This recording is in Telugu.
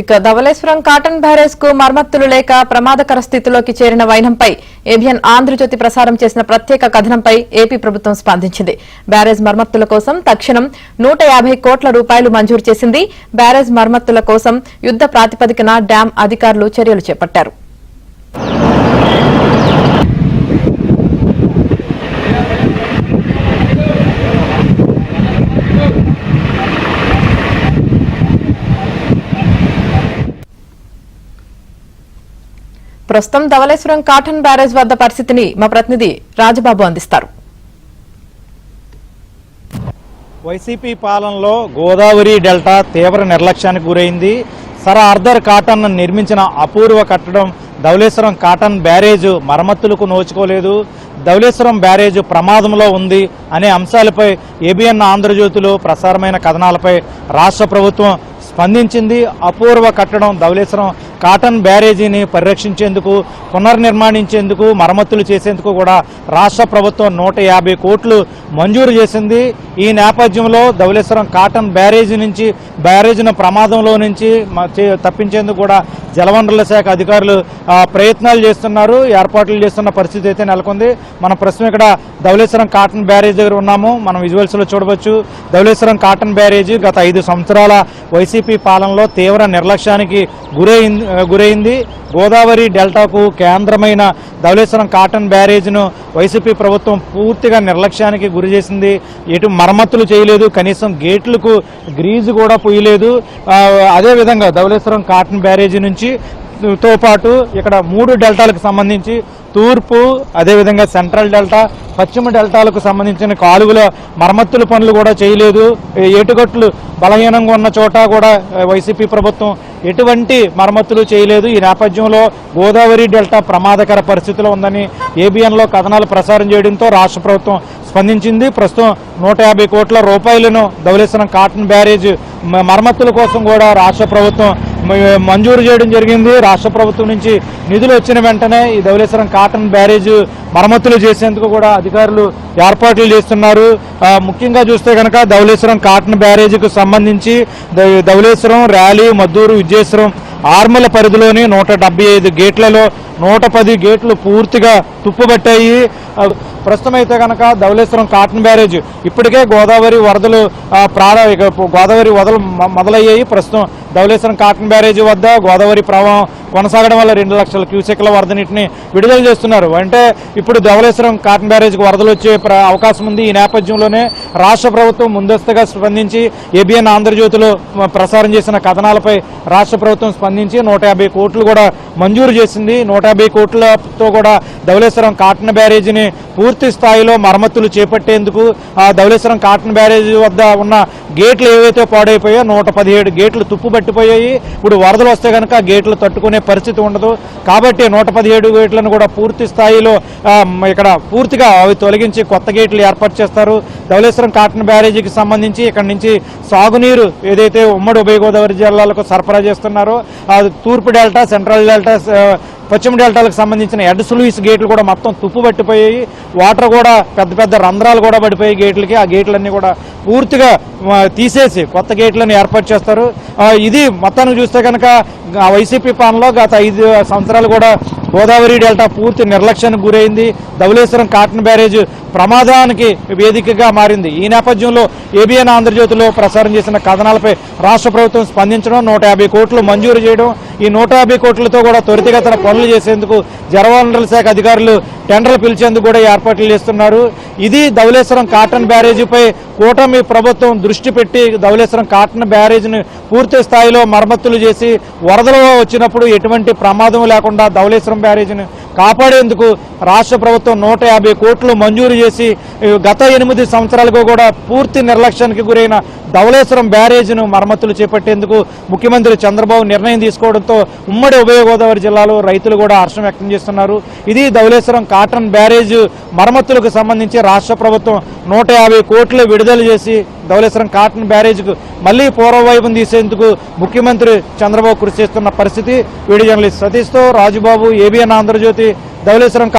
ఇక ధవళేశ్వరం కాటన్ బ్యారేజ్ కు మరమ్మతులు లేక ప్రమాదకర స్థితిలోకి చేరిన వైనంపై ఏబిఎన్ ఆంధ్రజ్యోతి ప్రసారం చేసిన ప్రత్యేక కథనంపై ఏపీ ప్రభుత్వం స్పందించింది. బ్యారేజ్ మరమ్మతుల కోసం తక్షణం 150 కోట్ల రూపాయలు మంజూరు చేసింది. బ్యారేజ్ మరమ్మతుల కోసం యుద్ధ ప్రాతిపదికన డ్యాం అధికారులు చర్యలు చేపట్టారు. ప్రస్తుతం ధవళేశ్వరం కాటన్ బ్యారేజ్ వద్ద పరిస్థితిని మా ప్రతినిధి రాజబాబు అందిస్తారు. వైసీపీ పాలనలో గోదావరి డెల్టా తీవ్ర నిర్లక్ష్యానికి గురైంది. సర్ ఆర్థర్ కాటన్ నిర్మించిన అపూర్వ కట్టడం ధవళేశ్వరం కాటన్ బ్యారేజ్ మరమ్మతులకు నోచుకోలేదు. ధవళేశ్వరం బ్యారేజ్ ప్రమాదంలో ఉంది అనే అంశాలపై ఏబిఎన్ ఆంధ్రజ్యోతిలో ప్రసారమైన కథనాలపై రాష్ట్ర ప్రభుత్వం స్పందించింది. అపూర్వ కట్టడం ధవళేశ్వరం కాటన్ బ్యారేజీని పరిరక్షించేందుకు, పునర్నిర్మాణించేందుకు, మరమ్మతులు చేసేందుకు కూడా రాష్ట్ర ప్రభుత్వం 150 కోట్లు మంజూరు చేసింది. ఈ నేపథ్యంలో ధవళేశ్వరం కాటన్ బ్యారేజీను ప్రమాదంలో నుంచి తప్పించేందుకు కూడా జలవనరుల శాఖ అధికారులు ప్రయత్నాలు చేస్తున్నారు, ఏర్పాట్లు చేస్తున్న పరిస్థితి అయితే నెలకొంది. మనం ప్రస్తుతం ఇక్కడ ధవళేశ్వరం కాటన్ బ్యారేజ్ దగ్గర ఉన్నాము. మనం విజువల్స్ లో చూడవచ్చు. ధవళేశ్వరం కాటన్ బ్యారేజీ గత 5 సంవత్సరాల వైసీపీ పాలనలో తీవ్ర నిర్లక్ష్యానికి గురైంది. గోదావరి డెల్టాకు కేంద్రమైన ధవళేశ్వరం కాటన్ బ్యారేజ్ను వైసీపీ ప్రభుత్వం పూర్తిగా నిర్లక్ష్యానికి గురి చేసింది. ఎటు మరమ్మతులు చేయలేదు, కనీసం గేట్లకు గ్రీజు కూడా పోయలేదు. అదేవిధంగా ధవళేశ్వరం కాటన్ బ్యారేజీ నుంచి తో పాటు ఇక్కడ 3 డెల్టాలకు సంబంధించి తూర్పు, అదేవిధంగా సెంట్రల్ డెల్టా, పశ్చిమ డెల్టాలకు సంబంధించిన కాలువల మరమ్మతుల పనులు కూడా చేయలేదు. ఏటుగట్లు బలహీనంగా ఉన్న చోట కూడా వైసీపీ ప్రభుత్వం ఎటువంటి మరమ్మతులు చేయలేదు. ఈ నేపథ్యంలో గోదావరి డెల్టా ప్రమాదకర పరిస్థితిలో ఉందని ఏబిఎన్లో కథనాలు ప్రసారం చేయడంతో రాష్ట్ర ప్రభుత్వం స్పందించింది. ప్రస్తుతం 150 కోట్ల రూపాయలను ధవళేశ్వరం కాటన్ బ్యారేజ్ మరమ్మతుల కోసం కూడా రాష్ట్ర ప్రభుత్వం మంజూరు చేయడం జరిగింది. రాష్ట్ర ప్రభుత్వం నుంచి నిధులు వచ్చిన వెంటనే ఈ ధవళేశ్వరం కాటన్ బ్యారేజ్ మరమ్మతులు చేసేందుకు కూడా అధికారులు ఏర్పాట్లు చేస్తున్నారు. ముఖ్యంగా చూస్తే కనుక ధవళేశ్వరం కాటన్ బ్యారేజ్కు సంబంధించి ధవళేశ్వరం, ర్యాలీ, మద్దూరు, విజయేశ్వరం ఆర్మల పరిధిలోని 175 గేట్లలో 110 గేట్లు పూర్తిగా తుప్పుబట్టాయి. ప్రస్తుతం అయితే కనుక ధవళేశ్వరం కాటన్ బ్యారేజ్ ఇప్పటికే గోదావరి వరదలు మొదలయ్యాయి. ప్రస్తుతం ధవళేశ్వరం కాటన్ బ్యారేజ్ వద్ద గోదావరి ప్రవాహం కొనసాగడం వల్ల 2 లక్షల క్యూసెక్ల వరద నీటిని విడుదల చేస్తున్నారు. అంటే ఇప్పుడు ధవళేశ్వరం కాటన్ బ్యారేజ్కి వరదలు వచ్చే అవకాశం ఉంది. ఈ నేపథ్యంలోనే రాష్ట్ర ప్రభుత్వం ముందస్తుగా స్పందించి ఏబిఎన్ ఆంధ్రజ్యోతిలో ప్రసారం చేసిన కథనాలపై రాష్ట్ర ప్రభుత్వం స్పందించి 150 కోట్లు కూడా మంజూరు చేసింది. 150 కోట్లతో కూడా ధవళేశ్వరం కాటన్ బ్యారేజీని పూర్తి స్థాయిలో మరమ్మతులు చేపట్టేందుకు ధవళేశ్వరం కాటన్ బ్యారేజీ వద్ద ఉన్న గేట్లు ఏవైతే పాడైపోయాయో 117 గేట్లు తుప్పుపట్టిపోయాయి. ఇప్పుడు వరదలు వస్తే కనుక గేట్లు తట్టుకునే పరిస్థితి ఉండదు. కాబట్టి 117 గేట్లను కూడా పూర్తి స్థాయిలో ఇక్కడ పూర్తిగా అవి తొలగించి కొత్త గేట్లు ఏర్పాటు చేస్తారు. ధవళేశ్వరం కాటన్ బ్యారేజీకి సంబంధించి ఇక్కడ నుంచి సాగునీరు ఏదైతే ఉమ్మడి ఉభయ గోదావరి జిల్లాలకు సరఫరా చేస్తున్నారో తూర్పు డెల్టా, సెంట్రల్ డెల్టా, పశ్చిమ డెల్టాలకు సంబంధించిన హెడ్ స్లూయిస్ గేట్లు కూడా మొత్తం తుప్పు పట్టిపోయాయి. వాటర్ కూడా పెద్ద పెద్ద రంధ్రాలు కూడా పడిపోయాయి గేట్లకి. ఆ గేట్లన్నీ కూడా పూర్తిగా తీసేసి కొత్త గేట్లను ఏర్పాటు చేస్తారు. ఇది మొత్తానికి చూస్తే కనుక వైసీపీ పాలనలో గత 5 సంవత్సరాలు కూడా గోదావరి డెల్టా పూర్తి నిర్లక్ష్యానికి గురైంది. ధవళేశ్వరం కాటన్ బ్యారేజ్ ప్రమాదానికి వేదికగా మారింది. ఈ నేపథ్యంలో ఏబిఎన్ ఆంధ్రజ్యోతిలో ప్రసారం చేసిన కథనాలపై రాష్ట్ర ప్రభుత్వం స్పందించడం, 150 కోట్లు మంజూరు చేయడం, ఈ 150 కోట్లతో కూడా త్వరితగతిన పనులు చేసేందుకు జలవనరుల శాఖ అధికారులు టెండర్లు పిలిచేందుకు కూడా ఏర్పాట్లు చేస్తున్నారు. ఇది ధవళేశ్వరం కాటన్ బ్యారేజీపై కూటమి ప్రభుత్వం దృష్టి పెట్టి ధవళేశ్వరం కాటన్ బ్యారేజ్ని పూర్తి స్థాయిలో మరమ్మతులు చేసి వరదలు వచ్చినప్పుడు ఎటువంటి ప్రమాదం లేకుండా ధవళేశ్వరం బ్యారేజ్ని కాపాడేందుకు రాష్ట్ర ప్రభుత్వం 150 కోట్లు మంజూరు చేసి గత 8 సంవత్సరాలుగా కూడా పూర్తి నిర్లక్ష్యానికి గురైన ధవళేశ్వరం బ్యారేజ్ను మరమ్మతులు చేపట్టేందుకు ముఖ్యమంత్రి చంద్రబాబు నిర్ణయం తీసుకోవడంతో ఉమ్మడి ఉభయ గోదావరి జిల్లాలో రైతులు కూడా హర్షం వ్యక్తం చేస్తున్నారు. ఇది ధవళేశ్వరం కాటన్ బ్యారేజ్ మరమ్మతులకు సంబంధించి రాష్ట్ర ప్రభుత్వం 150 కోట్లు విడుదల చేసి ధవళేశ్వరం కాటన్ బ్యారేజ్కు మళ్లీ పూర్వవైపును తీసేందుకు ముఖ్యమంత్రి చంద్రబాబు కృషి చేస్తున్న పరిస్థితి. వీడియో జర్నలిస్ట్ సతీష్తో రాజుబాబు, ఏబిఎన్ ఆంధ్రజ్యోతి, ధవళేశ్వరం.